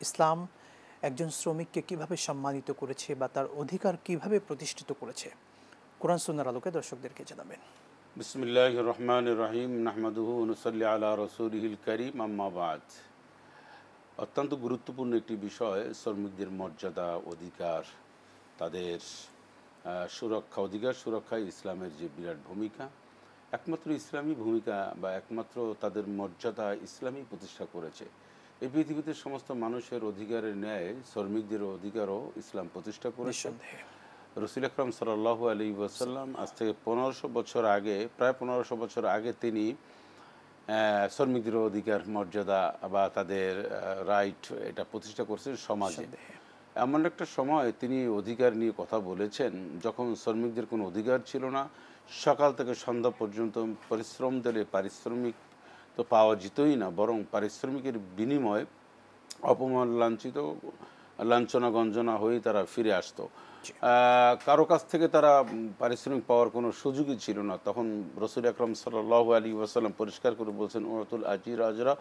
ইসলাম একজন শ্রমিককে কিভাবে সম্মানিত করেছে বা তার অধিকার কিভাবে প্রতিষ্ঠিত করেছে, কোরআন সুন্নাহর আলোকে দর্শকদেরকে জানাবেন। বিসমিল্লাহির রহমানির রহিম নাহমাদুহু ওয়া নুসাল্লি আলা রাসূলিহিল কারীম আম্মা বাদ। অত্যন্ত গুরুত্বপূর্ণ একটি বিষয় শ্রমিকদের মর্যাদা, অধিকার, তাদের সুরক্ষা, অধিকার সুরক্ষায় ইসলামের যে বিরাট ভূমিকা, একমাত্র ইসলামী ভূমিকা বা একমাত্র তাদের মর্যাদা ইসলামই প্রতিষ্ঠা করেছে। এই পৃথিবীতে সমস্ত মানুষের অধিকারের ন্যায় শ্রমিকদের অধিকারও ইসলাম প্রতিষ্ঠা করেছে। নিঃসন্দেহে। রসুল আকরাম সাল্লাল্লাহু আলাইহি ওয়াসাল্লাম আজ থেকে 1500 বছর আগে, প্রায় 1500 বছর আগে তিনি শ্রমিকদের অধিকার, মর্যাদা বা তাদের রাইট এটা প্রতিষ্ঠা করছেন সমাজে। নিঃসন্দেহে। এমন একটা সময় তিনি অধিকার নিয়ে কথা বলেছেন যখন শ্রমিকদের কোনো অধিকার ছিল না। সকাল থেকে সন্ধ্যা পর্যন্ত পরিশ্রম দিলে পারিশ্রমিক তো পাওয়া যেতই না, বরং পারিশ্রমিকের বিনিময়ে অপমান, লাঞ্ছনা গঞ্জনা হয়ে তারা ফিরে আসতো। জি। কারো কাছ থেকে তারা পারিশ্রমিক পাওয়ার কোনো সুযোগই ছিল না। তখন রসুল আকরাম সাল্লাল্লাহু আলাইহি ওয়াসাল্লাম পরিষ্কার করে বলছেন, উতুল আজির আজরা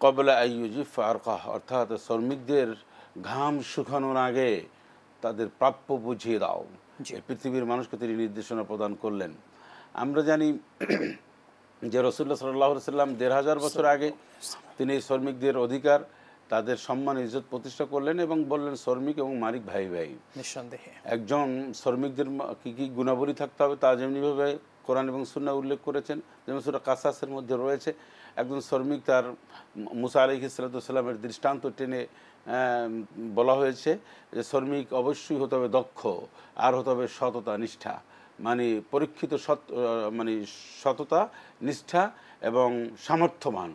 ক্বাবলা আইয়ুজিফ আরকাহ, অর্থাৎ শ্রমিকদের ঘাম শুকানোর আগে তাদের প্রাপ্য বুঝিয়ে দাও। জি। এই পৃথিবীর মানুষকে তিনি নির্দেশনা প্রদান করলেন। আমরা জানি যে রসুল্লাহ সাল্লাল্লাহু আলাইহি ওয়াসাল্লাম 1500 বছর আগে তিনি শ্রমিকদের অধিকার, তাদের সম্মান ইজ্জত প্রতিষ্ঠা করলেন এবং বললেন শ্রমিক এবং মালিক ভাই ভাই। নিঃসন্দেহে। একজন শ্রমিকদের কী কী গুণাবলী থাকতে হবে তা যেমনিভাবে কোরআন এবং সুন্নাহ উল্লেখ করেছেন, যেমন সূরা কাসাসের মধ্যে রয়েছে। একজন শ্রমিক তার মুসা আলাইহিস সালামের দৃষ্টান্ত টেনে বলা হয়েছে যে শ্রমিক অবশ্যই হতে হবে দক্ষ, আর হতে হবে সততা নিষ্ঠা, মানে পরীক্ষিত মানে সততা, নিষ্ঠা এবং সামর্থ্যবান।